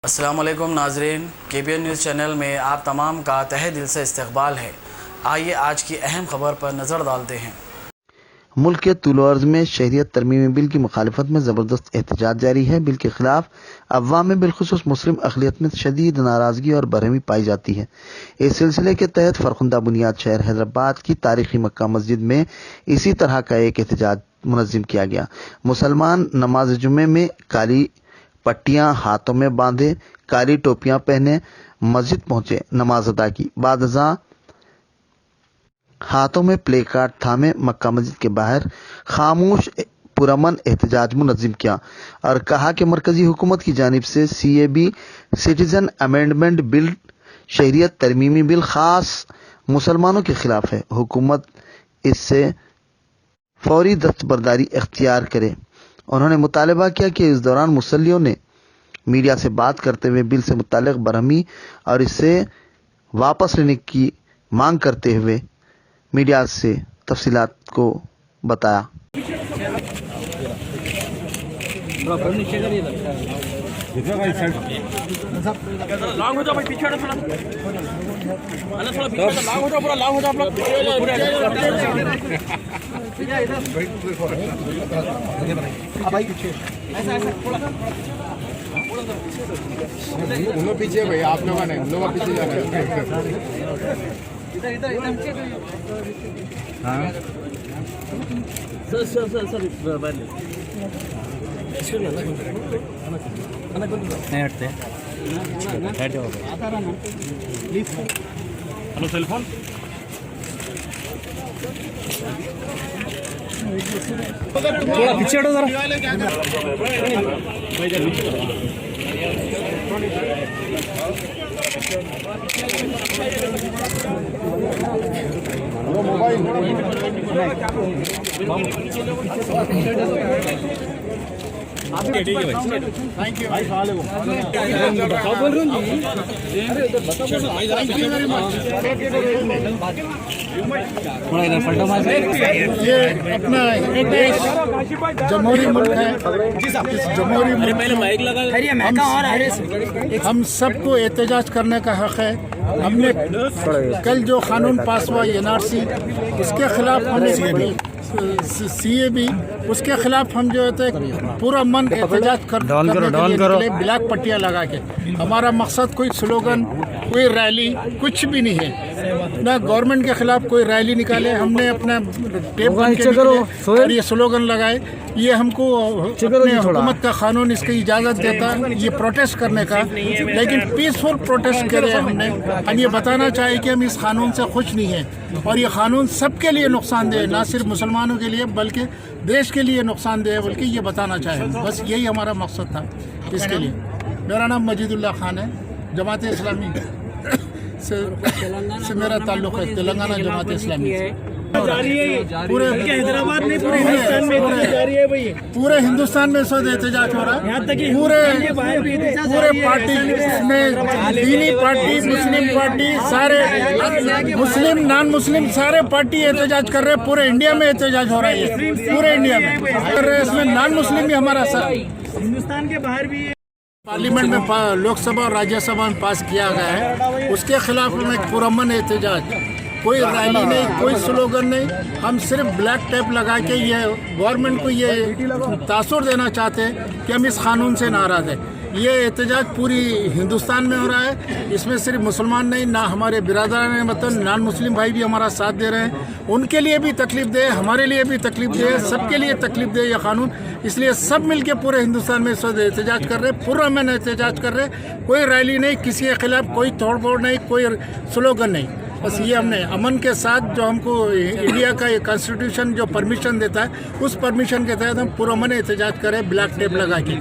अस्सलामुअलैकुम नाज़रीन, KBN news channel में आप तमाम का तहे दिल से इस्तकबाल है। आइए आज की अहम खबर पर नज़र डालते हैं। मुल्क के तुल अर्ज़ में शहरियत तरमीमी बिल की मुखालफत में ज़बरदस्त एहतजाज जारी है। बिल के खिलाफ अवाम में बिलखुसूस मुस्लिम अक़लियत में शदीद नाराज़गी और बरहमी पाई जाती है। इस सिलसिले के तहत फरखुंदा बुनियाद शहर हैदराबाद की तारीखी मक्का मस्जिद में इसी तरह का एक एहतजाज मुनज़्ज़म किया गया। मुसलमान नमाज जुमे में काली पट्टियां हाथों में बांधे, काली टोपियां पहने मस्जिद पहुंचे, नमाज अदा की। बाद अज़ां हाथों में प्ले कार्ड थामे मक्का मस्जिद के बाहर खामोश पुरअमन एहतजाज मुनज़्ज़म किया और कहा कि मरकजी हुकूमत की जानिब से CAB सिटीजन अमेंडमेंट बिल शहरियत तरमीमी बिल खास मुसलमानों के खिलाफ है। हुकूमत इससे फौरी दस्तबरदारी इख्तियार करे। उन्होंने मुतालबा किया कि इस दौरान मुसल्लियों ने मीडिया से बात करते हुए बिल से मुताल्लिक़ बरहमी और इसे वापस लेने की मांग करते हुए मीडिया से तफसीलात को बताया। लॉन्ग हो जाओ भाई, पीछे हटो थोड़ा, अरे थोड़ा पीछे हटो, लॉन्ग हो जाओ, पूरा लॉन्ग हो जाओ आप लोग। भाई ऐसा ऐसा थोड़ा उन लोग पीछे भाई, आप लोग नहीं, उन लोग पीछे जाना है। इधर इधर इधर हाँ सर नहीं हटते, हट जाओ। हेलो सेल फोन, थोड़ा पीछे हटो जरा। थैंक यू भाई, थोड़ा इधर पलटो मार। ये अपना देश जमहूरी मुल्क है। इस जमहूरी मुल्क में हम सबको एहतजाज करने का हक है। हमने कल जो कानून पास हुआ NRC, उसके खिलाफ हमने CAB, उसके खिलाफ हम जो है पूरा मन एहतजाज करने के लिए ब्लैक पट्टियाँ लगा के। हमारा मकसद कोई स्लोगन, कोई रैली कुछ भी नहीं है। ना गवर्नमेंट के खिलाफ कोई रैली निकाले, हमने अपना टेप बन के निकले और ये स्लोगन लगाए। ये हमको अपने हुकूमत का कानून इसकी इजाज़त देता ये प्रोटेस्ट करने का, लेकिन पीसफुल प्रोटेस्ट करे हमने। हम ये बताना चाहिए कि हम इस कानून से खुश नहीं हैं और ये कानून सबके लिए नुकसानदेह है, ना सिर्फ मुसलमानों के लिए बल्कि देश के लिए नुकसानदेह है, बल्कि ये बताना चाहें। बस यही हमारा मकसद था इसके लिए। मेरा नाम मजीदुल्लाह खान है, जमात इस्लामी से मेरा ताल्लुक़ है, तेलंगाना जमात इस्लामी पूरे हैदराबाद में पूरे हिंदुस्तान में जारी है भाई। पूरे हिंदुस्तान में इस वक्त एहतजाज हो रहा है। यहाँ तक कि पूरे पार्टी में दीनी पार्टी, मुस्लिम पार्टी, सारे मुस्लिम नॉन मुस्लिम सारे पार्टी एहतजाज कर रहे हैं। पूरे इंडिया में एहतजाज हो रहा है, पूरे इंडिया में कर रहे हैं। इसमें नॉन मुस्लिम भी हमारा साथ, हिंदुस्तान के बाहर भी पार्लियामेंट में लोकसभा और राज्यसभा में पास किया गया है। उसके खिलाफ में पुरअमन एहतजाज, कोई रैली नहीं, कोई स्लोगन नहीं। हम सिर्फ ब्लैक टेप लगा के ये गवर्नमेंट को ये तासुर देना चाहते हैं कि हम इस कानून से नाराज़ हैं। ये एहतजाज पूरी हिंदुस्तान में हो रहा है। इसमें सिर्फ मुसलमान नहीं, ना हमारे बिरादरान ने, मतलब नॉन मुस्लिम भाई भी हमारा साथ दे रहे हैं। उनके लिए भी तकलीफ दे, हमारे लिए भी तकलीफ दे, सबके लिए तकलीफ दे ये कानून। इसलिए सब मिलके पूरे हिंदुस्तान में इस वक्त एहतजाज कर रहे हैं, पुरअमन एहतजाज कर रहे हैं। कोई रैली नहीं, किसी के खिलाफ कोई तोड़ फोड़ नहीं, कोई स्लोगन नहीं। बस ये हमने अमन के साथ जो हमको इंडिया का ये कॉन्स्टिट्यूशन जो परमिशन देता है, उस परमिशन के तहत हम पुरअमन एहतजाज करें ब्लैक टेप लगा के।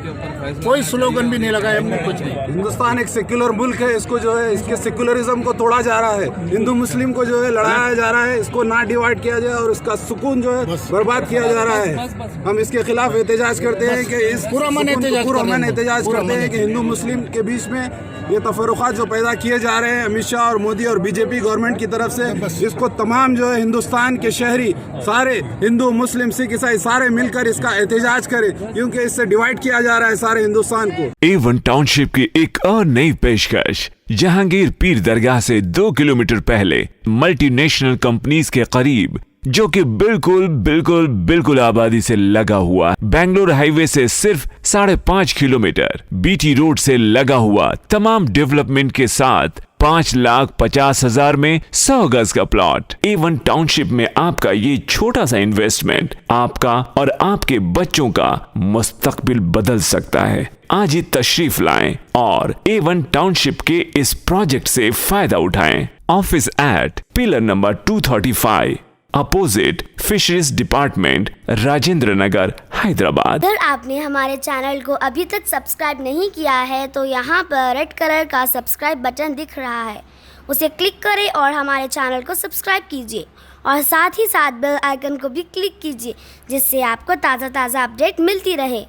कोई स्लोगन भी नहीं लगाए हमने, कुछ नहीं। हिंदुस्तान एक सेक्युलर मुल्क है, इसको जो है इसके सेक्युलरिज्म को तोड़ा जा रहा है। हिंदू मुस्लिम को जो है लड़ाया जा रहा है, इसको ना डिवाइड किया जाए और उसका सुकून जो है बर्बाद किया जा रहा है। हम इसके खिलाफ एहतजाज करते हैं कि इस पुरअमन एहतजाज करते हैं कि हिंदू मुस्लिम के बीच में ये तफरुकात जो पैदा किए जा रहे हैं अमित शाह और मोदी और BJP गवर्नमेंट गवर्नमेंट की तरफ से इसको तमाम जो है हिंदुस्तान के शहरी सारे हिंदू मुस्लिम सिख ईसाई सारे मिलकर इसका एहतजाज करें, क्योंकि इससे डिवाइड किया जा रहा है सारे हिंदुस्तान को। A1 टाउनशिप की एक और नई पेशकश जहांगीर पीर दरगाह से 2 किलोमीटर पहले मल्टीनेशनल कंपनीज के करीब, जो कि बिल्कुल आबादी से लगा हुआ, बेंगलोर हाईवे से सिर्फ 5.5 किलोमीटर, बीटी रोड से लगा हुआ, तमाम डेवलपमेंट के साथ 5,50,000 में 100 गज का प्लॉट। A1 टाउनशिप में आपका ये छोटा सा इन्वेस्टमेंट आपका और आपके बच्चों का मुस्तकबिल बदल सकता है। आज ही तशरीफ लाएं और A1 टाउनशिप के इस प्रोजेक्ट से फायदा उठाएं। Office at pillar number 235 opposite fisheries department, Rajendra Nagar, Hyderabad. अगर आपने हमारे चैनल को अभी तक सब्सक्राइब नहीं किया है तो यहाँ पर रेड कलर का सब्सक्राइब बटन दिख रहा है, उसे क्लिक करें और हमारे चैनल को सब्सक्राइब कीजिए और साथ ही साथ बेल आइकन को भी क्लिक कीजिए, जिससे आपको ताज़ा अपडेट मिलती रहे।